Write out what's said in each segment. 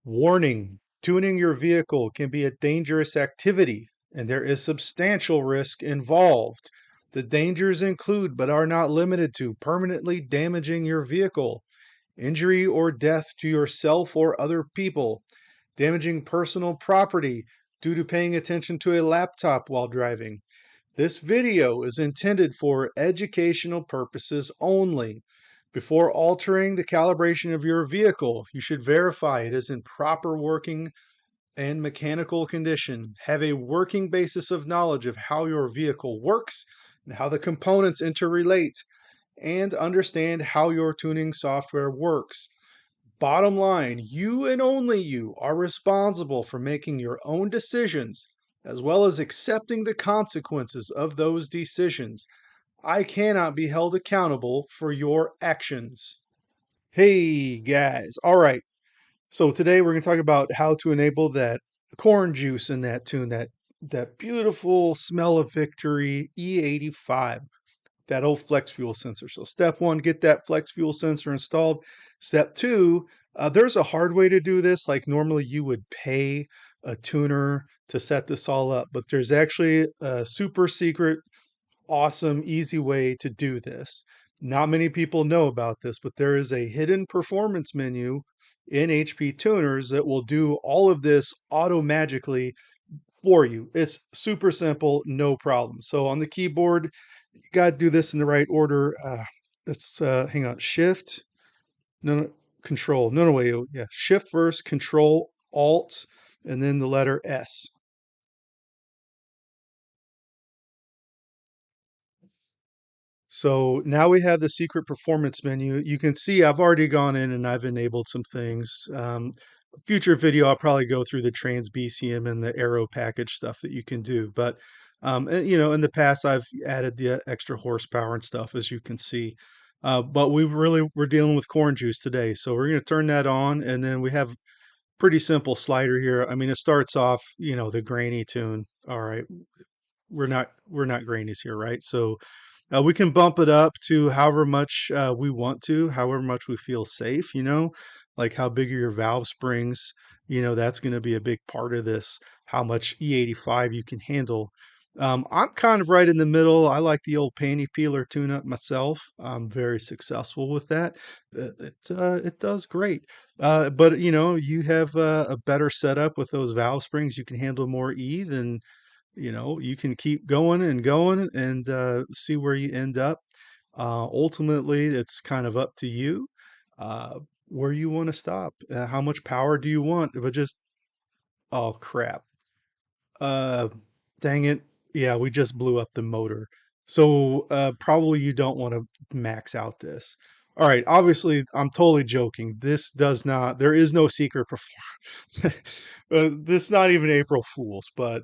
Warning: tuning your vehicle can be a dangerous activity, and there is substantial risk involved. The dangers include, but are not limited to, permanently damaging your vehicle, injury or death to yourself or other people, damaging personal property due to paying attention to a laptop while driving. This video is intended for educational purposes only. Before altering the calibration of your vehicle, you should verify it is in proper working and mechanical condition. Have a working basis of knowledge of how your vehicle works and how the components interrelate, and understand how your tuning software works. Bottom line, you and only you are responsible for making your own decisions, as well as accepting the consequences of those decisions. I cannot be held accountable for your actions. Hey guys, all right. So today we're going to talk about how to enable that corn juice in that tune, that beautiful smell of victory E85, that old flex fuel sensor. So step one, get that flex fuel sensor installed. Step two, there's a hard way to do this. Like normally you would pay a tuner to set this all up, but there's actually a super secret, awesome, easy way to do this. Not many people know about this, but there is a hidden performance menu in HP tuners that will do all of this auto magically for you. It's super simple, no problem. So on the keyboard, you got to do this in the right order. Let's hang on, shift, no, control, no, wait, yeah, shift first, control, alt, and then the letter S. So now we have the secret performance menu. You can see I've already gone in and I've enabled some things. Future video, I'll probably go through the trans BCM and the aero package stuff that you can do. But in the past, I've added the extra horsepower and stuff, as you can see. But we're dealing with corn juice today, so we're going to turn that on, and then we have pretty simple slider here. I mean, it starts off, the grainy tune. All right, we're not grainies here, right? So we can bump it up to however much we want to, however much we feel safe, like how big are your valve springs. That's going to be a big part of this, how much E85 you can handle. I'm kind of right in the middle. I like the old panty peeler tune up myself. I'm very successful with that. It does great. But you have a better setup with those valve springs. You can handle more E than you can keep going and see where you end up. Ultimately, it's kind of up to you uh, where you want to stop. How much power do you want? But just, oh crap. Uh, Dang it. Yeah, we just blew up the motor. So probably you don't want to max out this. All right, obviously, I'm totally joking. This does not, there is no secret performance. This is not even April Fool's, but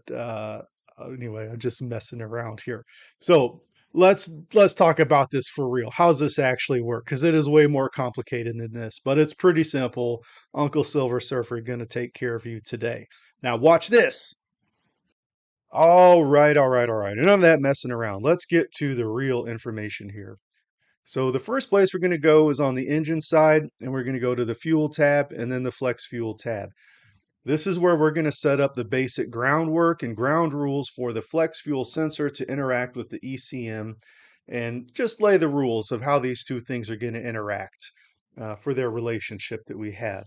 anyway, I'm just messing around here. So let's talk about this for real. How's this actually work? Because it is way more complicated than this, but it's pretty simple. Uncle Silver Surfer going to take care of you today. Now watch this. All right, all right, all right. None of that messing around. Let's get to the real information here. So the first place we're going to go is on the engine side, and we're going to go to the fuel tab and then the flex fuel tab. This is where we're going to set up the basic groundwork and ground rules for the flex fuel sensor to interact with the ECM, and just lay the rules of how these two things are going to interact for their relationship that we have.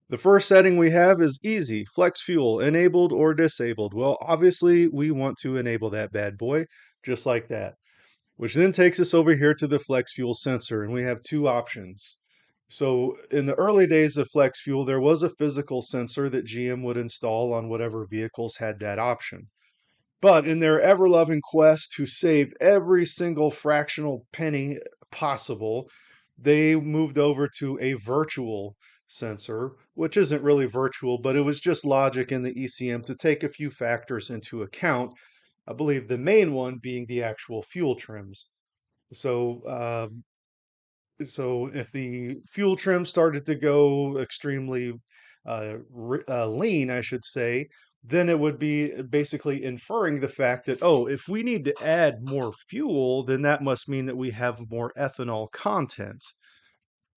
The first setting we have is easy, flex fuel, enabled or disabled. Well, obviously we want to enable that bad boy, just like that. Which then takes us over here to the flex fuel sensor, and we have two options. So in the early days of flex fuel, there was a physical sensor that GM would install on whatever vehicles had that option. But in their ever-loving quest to save every single fractional penny possible, they moved over to a virtual sensor, which isn't really virtual, but it was just logic in the ECM to take a few factors into account. I believe the main one being the actual fuel trims. So, so if the fuel trim started to go extremely lean, I should say, then it would be basically inferring the fact that, oh, if we need to add more fuel, then that must mean that we have more ethanol content.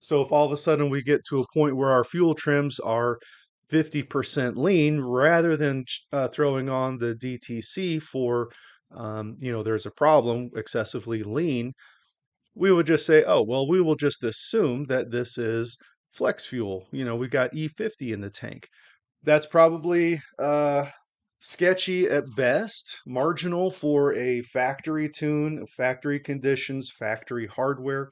So if all of a sudden we get to a point where our fuel trims are 50% lean rather than throwing on the DTC for, there's a problem, excessively lean. We would just say, oh, well, we will just assume that this is flex fuel. We got E50 in the tank. That's probably sketchy at best, marginal for a factory tune, factory conditions, factory hardware.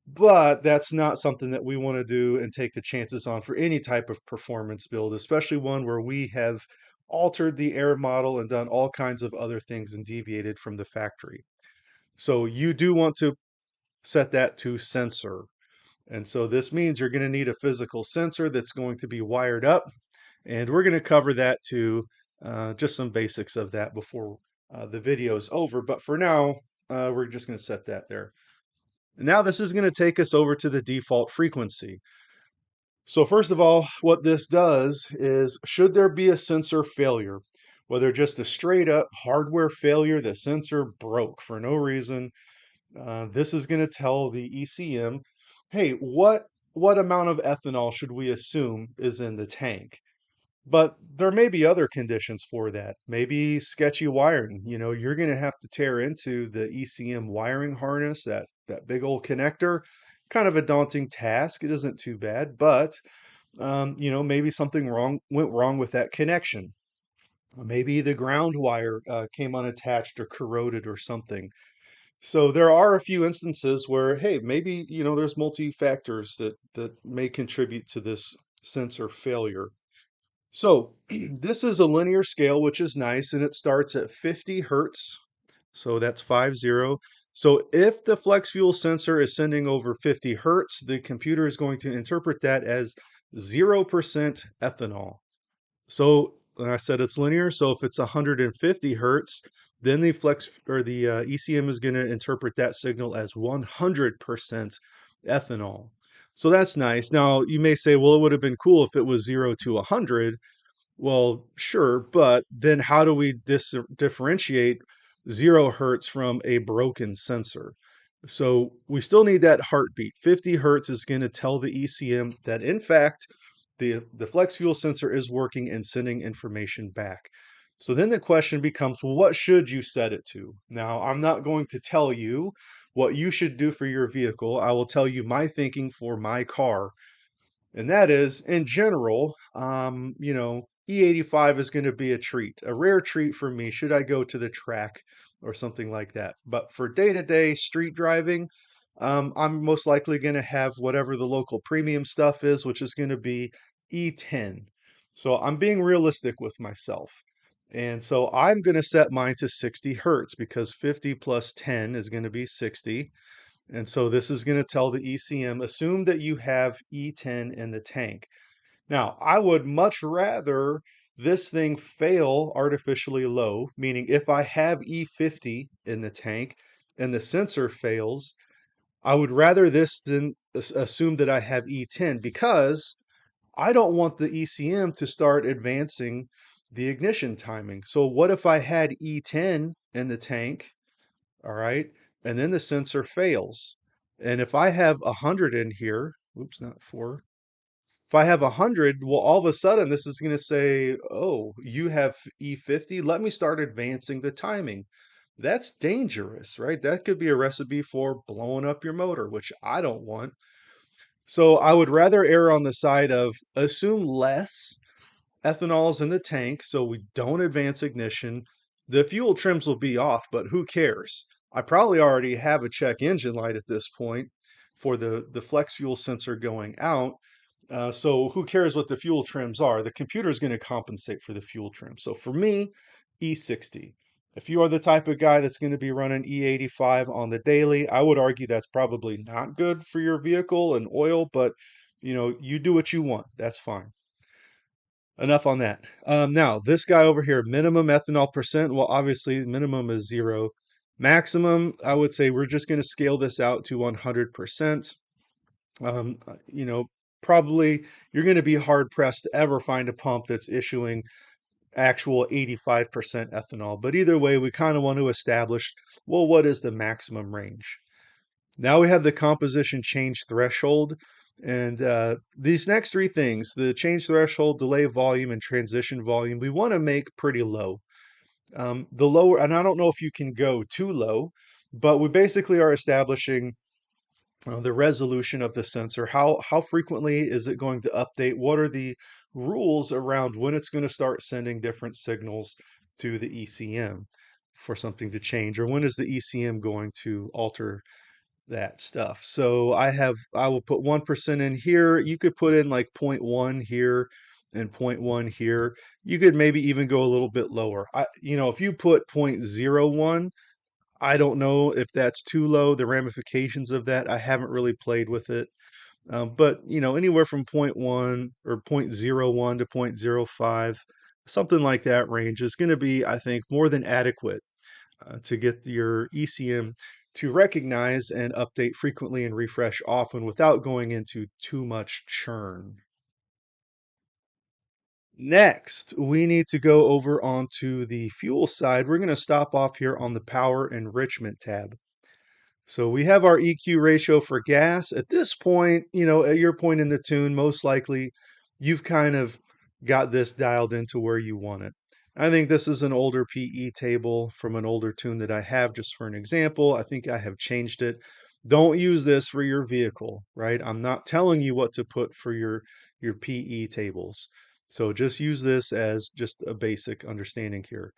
But that's not something that we want to do and take the chances on for any type of performance build, especially one where we have altered the air model and done all kinds of other things and deviated from the factory. So you do want to set that to sensor. And so this means you're going to need a physical sensor that's going to be wired up. And we're going to cover that too, just some basics of that before the video is over. But for now, we're just going to set that there. Now this is going to take us over to the default frequency. So first of all, what this does is, should there be a sensor failure, whether just a straight up hardware failure, the sensor broke for no reason, this is going to tell the ECM, hey, what amount of ethanol should we assume is in the tank? But there may be other conditions for that. Maybe sketchy wiring. You're going to have to tear into the ECM wiring harness, that big old connector. Kind of a daunting task. It isn't too bad, but maybe something went wrong with that connection. Maybe the ground wire came unattached or corroded or something. So there are a few instances where, hey, maybe there's multi factors that may contribute to this sensor failure. So this is a linear scale, which is nice, and it starts at 50 hertz. So that's 50. So if the flex fuel sensor is sending over 50 hertz, the computer is going to interpret that as 0% ethanol. So I said it's linear. So if it's 150 hertz, then the ECM is going to interpret that signal as 100% ethanol. So that's nice. Now you may say, well, it would have been cool if it was 0 to 100. Well, sure, but then how do we differentiate 0 hertz from a broken sensor? So we still need that heartbeat. 50 hertz is going to tell the ECM that, in fact, the flex fuel sensor is working and sending information back. So then the question becomes, well, what should you set it to? Now, I'm not going to tell you what you should do for your vehicle. I will tell you my thinking for my car. And that is, in general, E85 is going to be a rare treat for me should I go to the track or something like that. But for day-to-day street driving, I'm most likely going to have whatever the local premium stuff is, which is going to be E10. So I'm being realistic with myself. And so I'm going to set mine to 60 hertz because 50 plus 10 is going to be 60. And so this is going to tell the ECM, assume that you have E10 in the tank. Now, I would much rather this thing fail artificially low, meaning if I have E50 in the tank and the sensor fails, I would rather this than assume that I have E10 because I don't want the ECM to start advancing the ignition timing. So what if I had E10 in the tank, all right, and then the sensor fails? And if I have 100 in here, oops, not 4. If I have 100, well, all of a sudden this is going to say, oh, you have E50. Let me start advancing the timing. That's dangerous, right? That could be a recipe for blowing up your motor, which I don't want. So I would rather err on the side of assume less ethanol's in the tank so we don't advance ignition. The fuel trims will be off, but who cares? I probably already have a check engine light at this point for the flex fuel sensor going out. So who cares what the fuel trims are? The computer is going to compensate for the fuel trim. So for me, E60. If you are the type of guy that's going to be running E85 on the daily, I would argue that's probably not good for your vehicle and oil, but you do what you want. That's fine. Enough on that. Now, this guy over here, minimum ethanol percent. Well, obviously, minimum is 0. Maximum, I would say we're just going to scale this out to 100%. Um, uh, you know, Probably you're going to be hard pressed to ever find a pump that's issuing actual 85% ethanol. But either way, we kind of want to establish, well, what is the maximum range? Now we have the composition change threshold. And these next three things, the change threshold, delay volume, and transition volume, we want to make pretty low. The lower, and I don't know if you can go too low, but we basically are establishing the resolution of the sensor. How frequently is it going to update? What are the rules around when it's going to start sending different signals to the ECM for something to change, or when is the ECM going to alter that stuff? So I will put 1% in here. You could put in like zero point 0.1 here and zero point 0.1 here. You could maybe even go a little bit lower. If you put 0.01, I don't know if that's too low, the ramifications of that. I haven't really played with it. But anywhere from zero point 0.1 or zero point 0.01 to zero point 0.05, something like that range is going to be, I think, more than adequate to get your ECM to recognize and update frequently and refresh often without going into too much churn. Next, we need to go over onto the fuel side. We're going to stop off here on the power enrichment tab. So we have our EQ ratio for gas. At this point, at your point in the tune, most likely you've kind of got this dialed into where you want it. I think this is an older PE table from an older tune that I have just for an example. I think I have changed it. Don't use this for your vehicle, right? I'm not telling you what to put for your PE tables. So just use this as just a basic understanding here.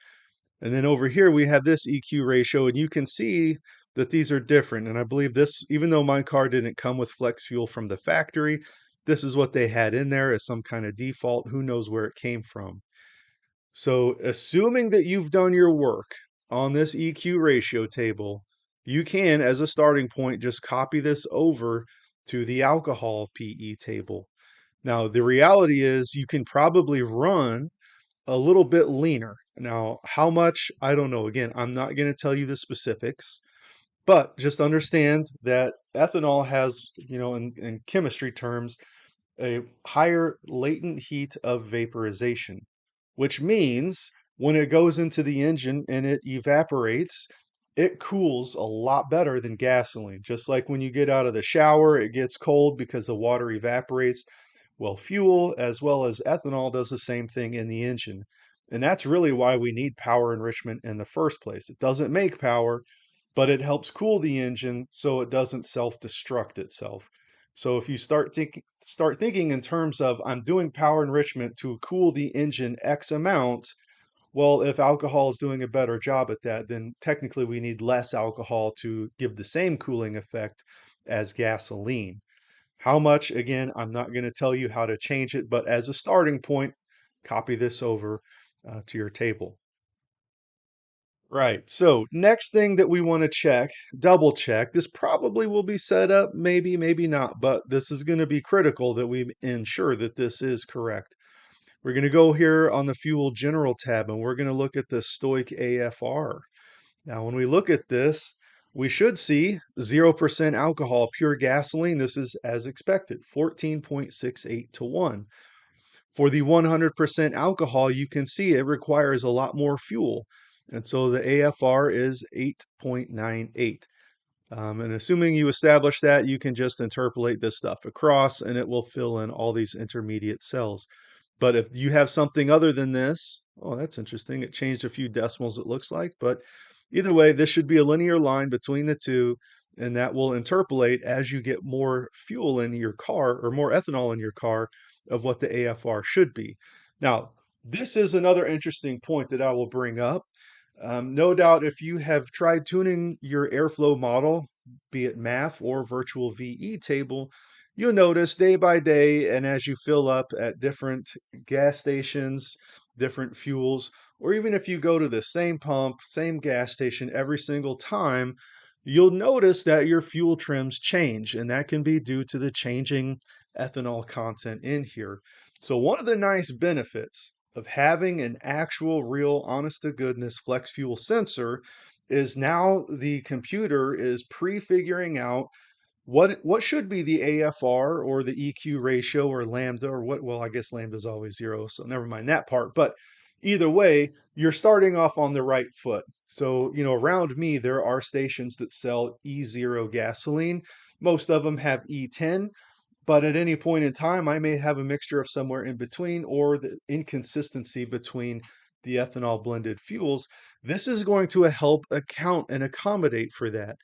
And then over here, we have this EQ ratio, and you can see that these are different. And I believe this, even though my car didn't come with flex fuel from the factory, this is what they had in there as some kind of default. Who knows where it came from? So assuming that you've done your work on this EQ ratio table, you can, as a starting point, just copy this over to the alcohol PE table. Now, the reality is you can probably run a little bit leaner. Now, how much? I don't know. Again, I'm not going to tell you the specifics, but just understand that ethanol has, in chemistry terms, a higher latent heat of vaporization, which means when it goes into the engine and it evaporates, it cools a lot better than gasoline. Just like when you get out of the shower, it gets cold because the water evaporates. Well, fuel as well as ethanol does the same thing in the engine. And that's really why we need power enrichment in the first place. It doesn't make power, but it helps cool the engine so it doesn't self-destruct itself. So if you start thinking in terms of I'm doing power enrichment to cool the engine X amount, well, if alcohol is doing a better job at that, then technically we need less alcohol to give the same cooling effect as gasoline. How much, again, I'm not going to tell you how to change it, but as a starting point, copy this over to your table. Right. So next thing that we want to check, double check, this probably will be set up, maybe, maybe not, but this is going to be critical that we ensure that this is correct. We're going to go here on the fuel general tab and we're going to look at the Stoic AFR. Now, when we look at this, we should see 0% alcohol, pure gasoline. This is as expected, 14.68 to 1. For the 100% alcohol, you can see it requires a lot more fuel. And so the AFR is 8.98. And assuming you establish that, you can just interpolate this stuff across and it will fill in all these intermediate cells. But if you have something other than this, oh, that's interesting. It changed a few decimals, it looks like. But either way, this should be a linear line between the two, and that will interpolate as you get more fuel in your car or more ethanol in your car of what the AFR should be. Now, this is another interesting point that I will bring up. No doubt if you have tried tuning your airflow model, be it MAF or virtual VE table, you'll notice day by day, and as you fill up at different gas stations, different fuels, or even if you go to the same pump, same gas station every single time, you'll notice that your fuel trims change, and that can be due to the changing ethanol content in here. So one of the nice benefits of having an actual, real, honest to goodness flex fuel sensor is now the computer is prefiguring out what should be the AFR or the EQ ratio or lambda or what, well, I guess lambda is always zero, so never mind that part. But either way, you're starting off on the right foot. So, around me, there are stations that sell E0 gasoline. Most of them have E10. but at any point in time, I may have a mixture of somewhere in between or the inconsistency between the ethanol blended fuels. This is going to help account and accommodate for that.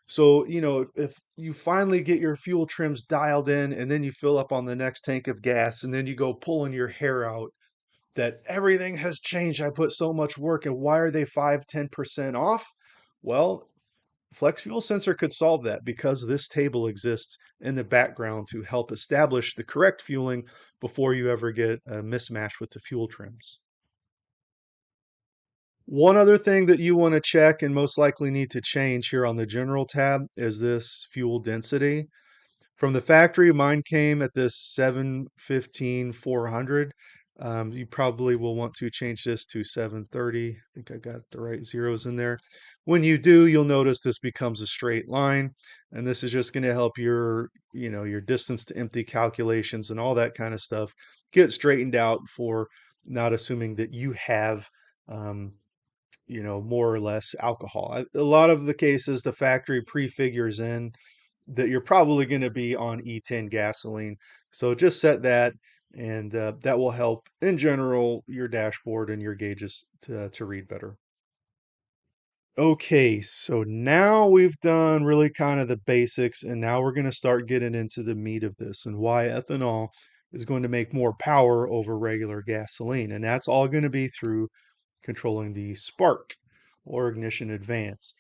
So, if you finally get your fuel trims dialed in and then you fill up on the next tank of gas and then you go pulling your hair out that everything has changed. I put so much work and why are they 5, 10% off? Well, Flex Fuel Sensor could solve that because this table exists in the background to help establish the correct fueling before you ever get a mismatch with the fuel trims. One other thing that you want to check and most likely need to change here on the general tab is this fuel density. From the factory, mine came at this 715/400. You probably will want to change this to 730. I think I got the right zeros in there. When you do, you'll notice this becomes a straight line, and this is just going to help your distance to empty calculations and all that kind of stuff get straightened out for not assuming that you have um, more or less alcohol. A lot of the cases, the factory prefigures in that you're probably going to be on E10 gasoline. So just set that, and that will help in general your dashboard and your gauges to read better. Okay, so now we've done really kind of the basics, and now we're going to start getting into the meat of this and why ethanol is going to make more power over regular gasoline. And that's all going to be through controlling the spark or ignition advance.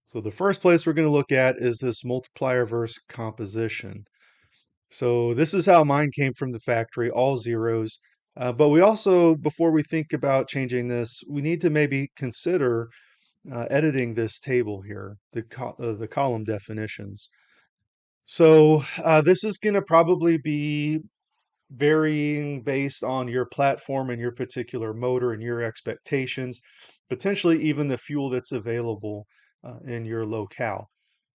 So the first place we're going to look at is this multiplier verse composition. So this is how mine came from the factory, all zeros. But we also, before we think about changing this, we need to maybe consider editing this table here, the column definitions. So this is going to probably be varying based on your platform and your particular motor and your expectations, potentially even the fuel that's available in your locale.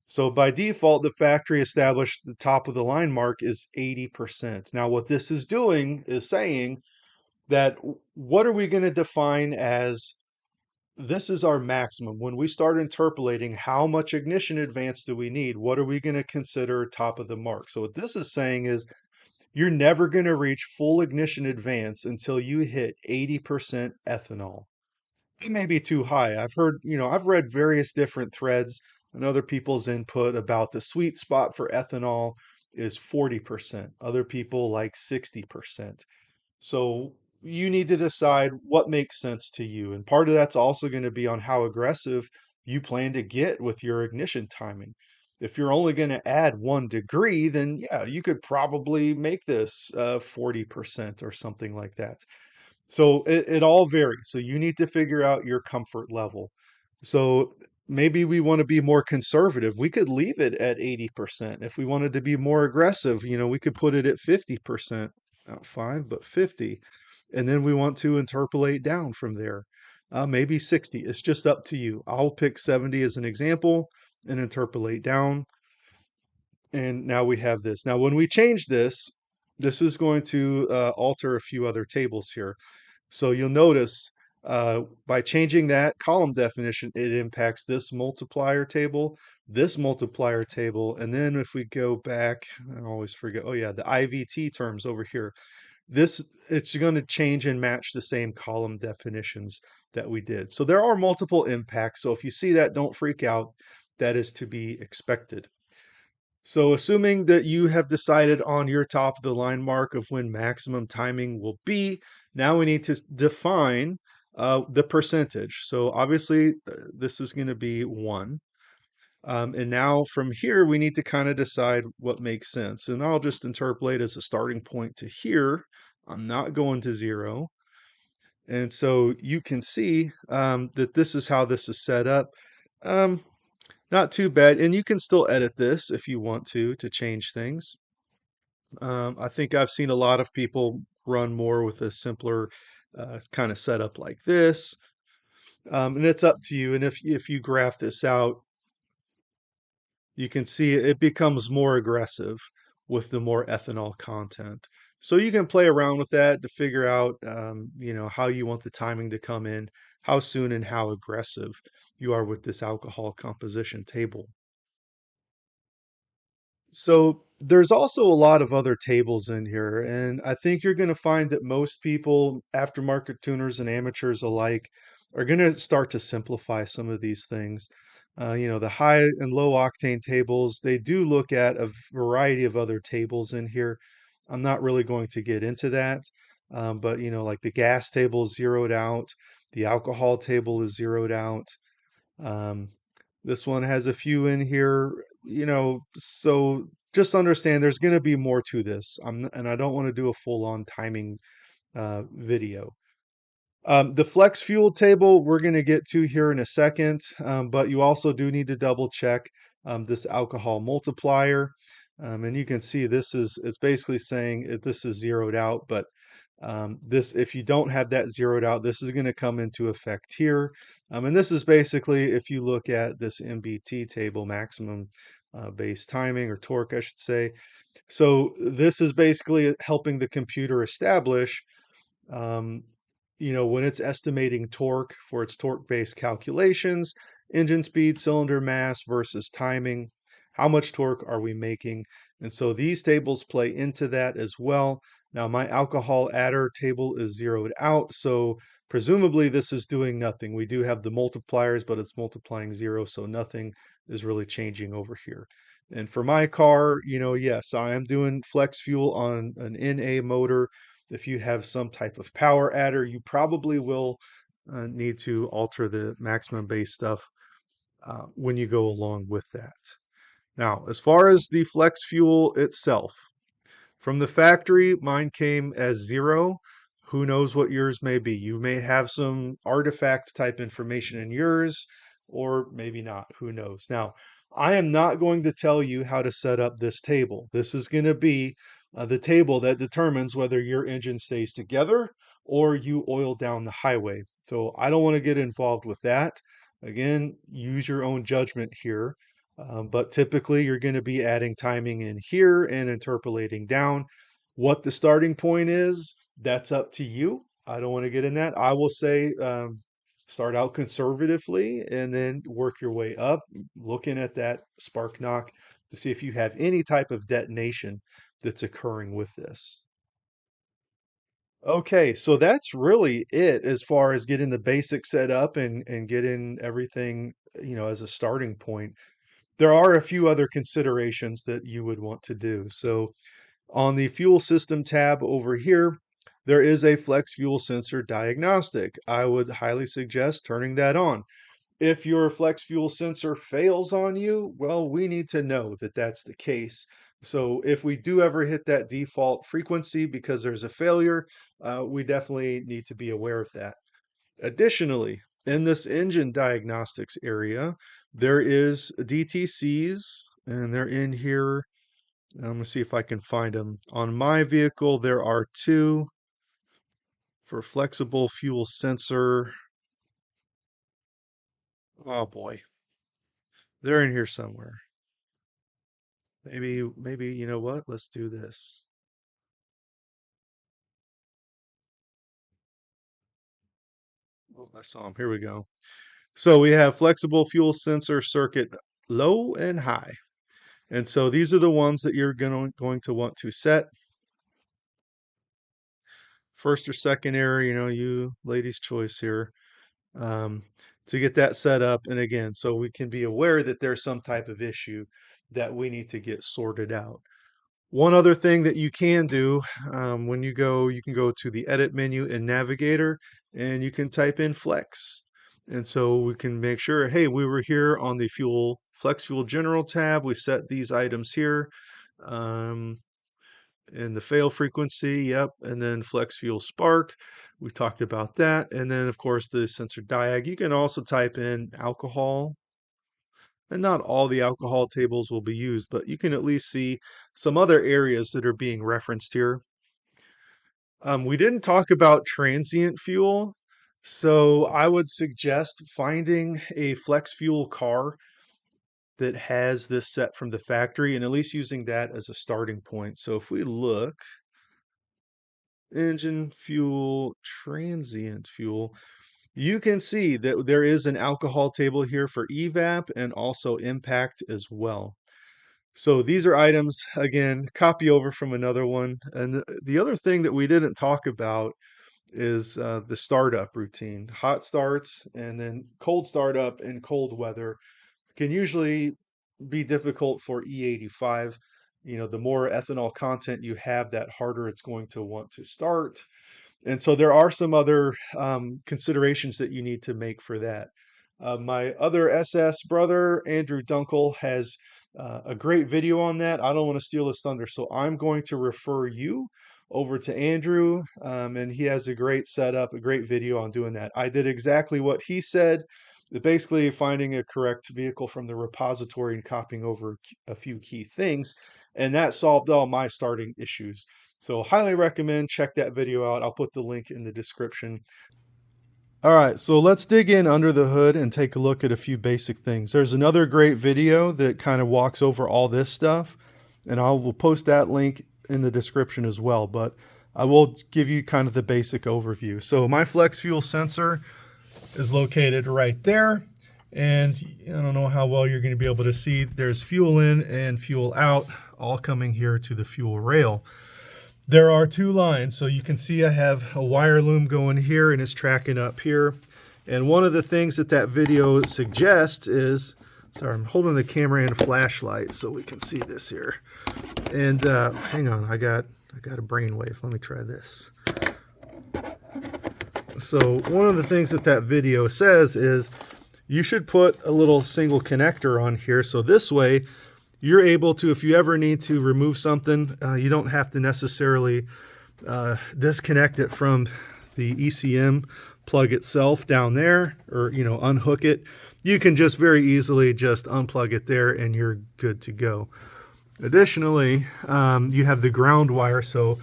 So by default, the factory established the top of the line mark is 80%. Now, what this is doing is saying that what are we going to define as this is our maximum? When we start interpolating how much ignition advance do we need, what are we going to consider top of the mark? So what this is saying is you're never going to reach full ignition advance until you hit 80% ethanol. It may be too high. I've read various different threads and other people's input about the sweet spot for ethanol is 40%. Other people like 60%. So you need to decide what makes sense to you. And part of that's also going to be on how aggressive you plan to get with your ignition timing. If you're only going to add 1 degree, then yeah, you could probably make this 40% or something like that. So it all varies. So you need to figure out your comfort level. So maybe we want to be more conservative. We could leave it at 80%. If we wanted to be more aggressive, we could put it at 50%, not 5, but 50. And then we want to interpolate down from there. Maybe 60. It's just up to you. I'll pick 70 as an example and interpolate down. And now we have this. Now, when we change this, this is going to alter a few other tables here. So you'll notice by changing that column definition, it impacts this multiplier table, and then if we go back, I always forget, oh yeah, the IVT terms over here. It's going to change and match the same column definitions that we did. So there are multiple impacts. So if you see that, don't freak out. That is to be expected. So assuming that you have decided on your top of the line mark of when maximum timing will be, now we need to define the percentage. So obviously this is going to be 1. And now from here, we need to kind of decide what makes sense. And I'll just interpolate as a starting point to here. I'm not going to 0. And so you can see that this is how this is set up. Um, not too bad. And you can still edit this if you want to change things. I think I've seen a lot of people run more with a simpler kind of setup like this. And it's up to you. And if you graph this out, you can see it becomes more aggressive with the more ethanol content. So you can play around with that to figure out, how you want the timing to come in, how soon and how aggressive you are with this alcohol composition table. So There's also a lot of other tables in here, and I think you're going to find that most people, aftermarket tuners and amateurs alike, are going to start to simplify some of these things. The high and low octane tables, they do look at a variety of other tables in here. I'm not really going to get into that, but like the gas table is zeroed out, the alcohol table is zeroed out. Um, this one has a few in here, so just understand there's going to be more to this. And I don't want to do a full-on timing video. The flex fuel table we're going to get to here in a second, but you also do need to double check this alcohol multiplier. And you can see it's basically saying this is zeroed out, but if you don't have that zeroed out, this is going to come into effect here. And this is basically, if you look at this MBT table, maximum base timing or torque, I should say. So this is basically helping the computer establish um, when it's estimating torque for its torque-based calculations, engine speed, cylinder mass versus timing, how much torque are we making? And so these tables play into that as well. Now my alcohol adder table is zeroed out, so presumably this is doing nothing. We do have the multipliers, but it's multiplying zero, so nothing is really changing over here. And for my car, yes, I am doing flex fuel on an NA motor. If you have some type of power adder, you probably will need to alter the maximum base stuff when you go along with that. Now, as far as the flex fuel itself, from the factory, mine came as zero. Who knows what yours may be? You may have some artifact type information in yours, or maybe not. Who knows? Now, I am not going to tell you how to set up this table. This is going to be the table that determines whether your engine stays together or you oil down the highway. So I don't want to get involved with that. Again, use your own judgment here. But typically, you're going to be adding timing in here and interpolating down. What the starting point is, that's up to you. I don't want to get in that. I will say start out conservatively and then work your way up, looking at that spark knock to see if you have any type of detonation that's occurring with this. Okay, so that's really it as far as getting the basics set up and getting everything, as a starting point. There are a few other considerations that you would want to do. So on the fuel system tab over here, there is a flex fuel sensor diagnostic. I would highly suggest turning that on. If your flex fuel sensor fails on you, well, we need to know that that's the case. So if we do ever hit that default frequency because there's a failure, we definitely need to be aware of that. Additionally, in this engine diagnostics area, there is DTCs, and they're in here. I'm going to see if I can find them. On my vehicle, there are two for flexible fuel sensor. Oh boy, they're in here somewhere. Maybe, you know what? Let's do this. Oh, I saw them. Here we go. So we have flexible fuel sensor circuit low and high. And so these are the ones that you're going to want to set. First or secondary, you ladies' choice here, um, to get that set up. And again, so we can be aware that there's some type of issue that we need to get sorted out. One other thing that you can do when you can go to the edit menu in Navigator and you can type in flex. And so we can make sure, hey, we were here on the flex fuel general tab. We set these items here. Um, and the fail frequency, yep, and then flex fuel spark. We talked about that. And then of course the sensor diag. You can also type in alcohol, and not all the alcohol tables will be used, but you can at least see some other areas that are being referenced here. We didn't talk about transient fuel, so I would suggest finding a flex fuel car that has this set from the factory and at least using that as a starting point. So if we look, engine fuel, transient fuel, you can see that there is an alcohol table here for evap and also impact as well. So these are items, again, copy over from another one. And the other thing that we didn't talk about is the startup routine. Hot starts and then cold startup in cold weather can usually be difficult for E85. You know, the more ethanol content you have, that harder it's going to want to start. And so there are some other considerations that you need to make for that. My other SS brother, Andrew Dunkel, has a great video on that. I don't want to steal his thunder, so I'm going to refer you over to Andrew, and he has a great setup, a great video on doing that. I did exactly what he said, basically finding a correct vehicle from the repository and copying over a few key things, and that solved all my starting issues. So highly recommend check that video out. I'll put the link in the description. All right, so let's dig in under the hood and take a look at a few basic things. There's another great video that kind of walks over all this stuff, and I will post that link in the description as well, but I will give you kind of the basic overview. So my flex fuel sensor is located right there, and I don't know how well you're going to be able to see. There's fuel in and fuel out, all coming here to the fuel rail. There are two lines, so you can see I have a wire loom going here and it's tracking up here. And one of the things that that video suggests is, sorry, I'm holding the camera and flashlight so we can see this here. And hang on, I got a brainwave. Let me try this. So one of the things that that video says is you should put a little single connector on here, so this way you're able to, if you ever need to remove something, you don't have to necessarily disconnect it from the ECM plug itself down there, or unhook it. You can just very easily just unplug it there and you're good to go. Additionally, you have the ground wire. So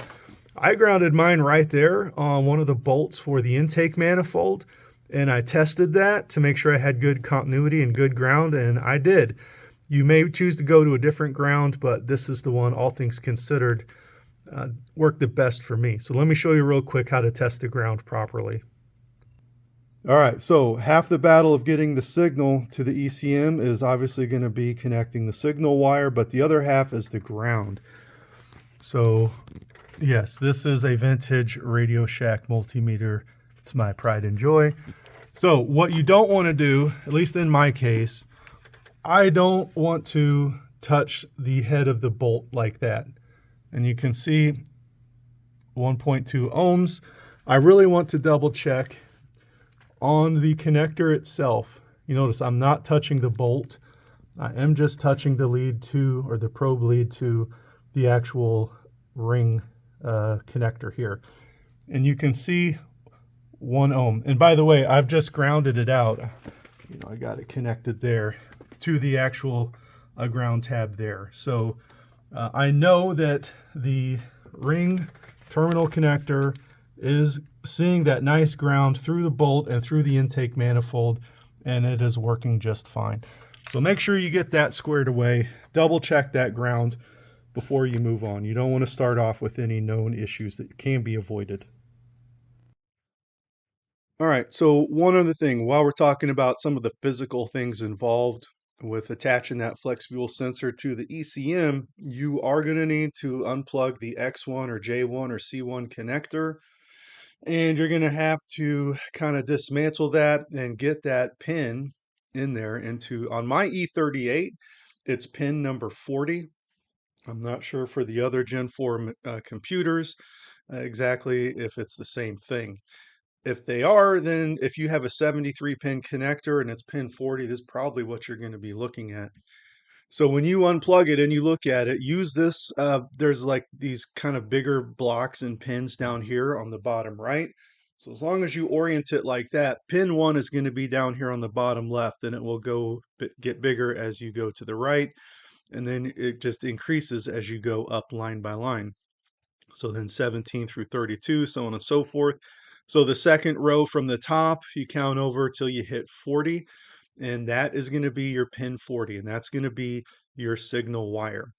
I grounded mine right there on one of the bolts for the intake manifold, and I tested that to make sure I had good continuity and good ground, and I did. You may choose to go to a different ground, but this is the one, all things considered, worked the best for me. So let me show you real quick how to test the ground properly. All right, so half the battle of getting the signal to the ECM is obviously going to be connecting the signal wire, but the other half is the ground. So yes, this is a vintage Radio Shack multimeter. It's my pride and joy. So what you don't want to do, at least in my case, I don't want to touch the head of the bolt like that. And you can see 1.2 ohms. I really want to double check on the connector itself. You notice I'm not touching the bolt. I am just touching the lead to, or the probe lead to, the actual ring connector here. And you can see 1 ohm. And by the way, I've just grounded it out. I got it connected there to the actual ground tab there. So I know that the ring terminal connector is seeing that nice ground through the bolt and through the intake manifold, and it is working just fine. So make sure you get that squared away. Double check that ground before you move on. You don't want to start off with any known issues that can be avoided. All right, so one other thing, while we're talking about some of the physical things involved with attaching that flex fuel sensor to the ECM, you are going to need to unplug the X1 or J1 or C1 connector, and you're going to have to kind of dismantle that and get that pin in there into, on my E38, it's pin number 40. I'm not sure for the other Gen 4 computers exactly if it's the same thing. If they are, then if you have a 73 pin connector and it's pin 40, this is probably what you're going to be looking at. So when you unplug it and you look at it, use this. There's like these kind of bigger blocks and pins down here on the bottom right. So as long as you orient it like that, pin 1 is going to be down here on the bottom left, and it will get bigger as you go to the right. And then it just increases as you go up line by line. So then 17 through 32, so on and so forth. So the second row from the top, you count over till you hit 40, and that is going to be your pin 40, and that's going to be your signal wire.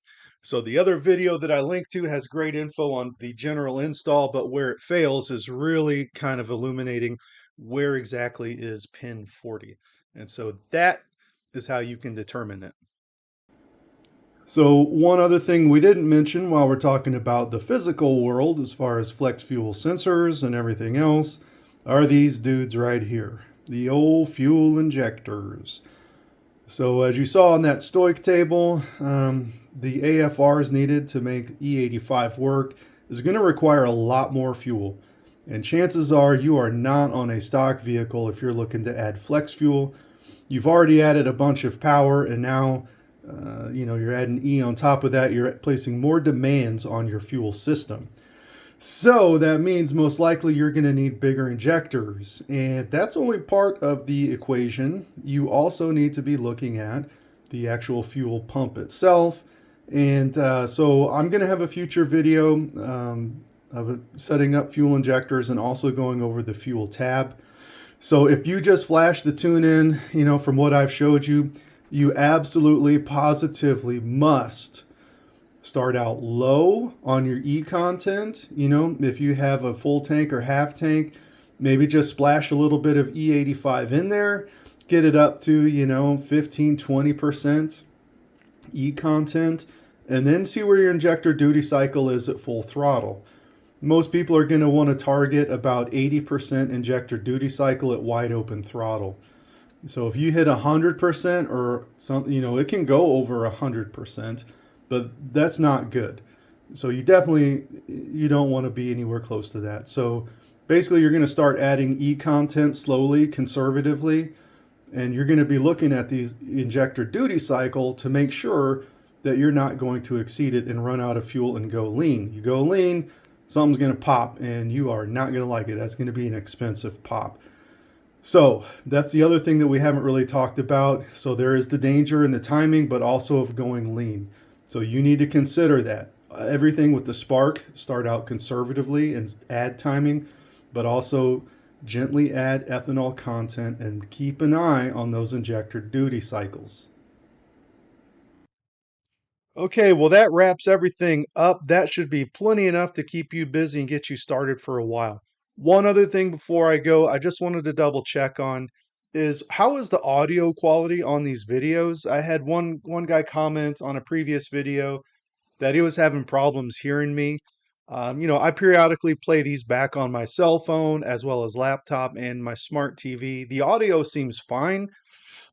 So the other video that I linked to has great info on the general install, but where it fails is really kind of illuminating where exactly is pin 40. And so that is how you can determine it. So, one other thing we didn't mention while we're talking about the physical world, as far as flex fuel sensors and everything else, are these dudes right here, the old fuel injectors. So, as you saw on that stoic table, the AFRs needed to make E85 work is going to require a lot more fuel. And chances are you are not on a stock vehicle if you're looking to add flex fuel. You've already added a bunch of power, and now you're adding E on top of that. You're placing more demands on your fuel system. So that means most likely you're going to need bigger injectors. And that's only part of the equation. You also need to be looking at the actual fuel pump itself. And so I'm going to have a future video of setting up fuel injectors and also going over the fuel tab. So if you just flash the tune in, from what I've showed you, you absolutely positively must start out low on your E content. If you have a full tank or half tank, maybe just splash a little bit of E85 in there, get it up to, 15, 20% E content, and then see where your injector duty cycle is at full throttle. Most people are going to want to target about 80% injector duty cycle at wide open throttle. So if you hit 100% or something, it can go over 100%, but that's not good. So you don't want to be anywhere close to that. So basically you're going to start adding E content slowly, conservatively, and you're going to be looking at these injector duty cycle to make sure that you're not going to exceed it and run out of fuel and go lean. You go lean, something's going to pop and you are not going to like it. That's going to be an expensive pop. So that's the other thing that we haven't really talked about. So there is the danger in the timing, but also of going lean. So you need to consider that. Everything with the spark, start out conservatively and add timing, but also gently add ethanol content and keep an eye on those injector duty cycles. Okay, well, that wraps everything up. That should be plenty enough to keep you busy and get you started for a while. One other thing before I go, I just wanted to double check on is how is the audio quality on these videos? I had one guy comment on a previous video that he was having problems hearing me. I periodically play these back on my cell phone as well as laptop and my smart TV. The audio seems fine,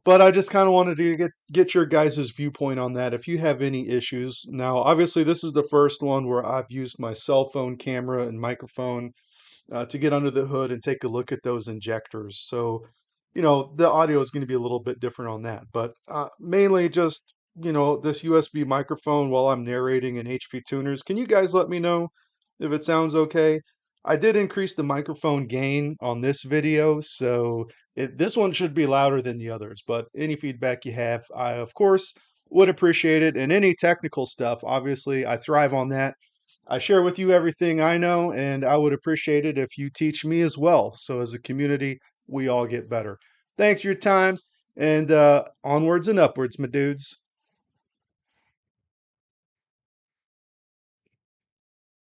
but I just kind of wanted to get your guys' viewpoint on that. If you have any issues, now obviously this is the first one where I've used my cell phone camera and microphone to get under the hood and take a look at those injectors. So, the audio is going to be a little bit different on that, but mainly just, this USB microphone while I'm narrating in HP tuners. Can you guys let me know if it sounds okay? I did increase the microphone gain on this video, so this one should be louder than the others, but any feedback you have, I, of course, would appreciate it. And any technical stuff, obviously, I thrive on that. I share with you everything I know, and I would appreciate it if you teach me as well. So, as a community, we all get better. Thanks for your time, and onwards and upwards, my dudes.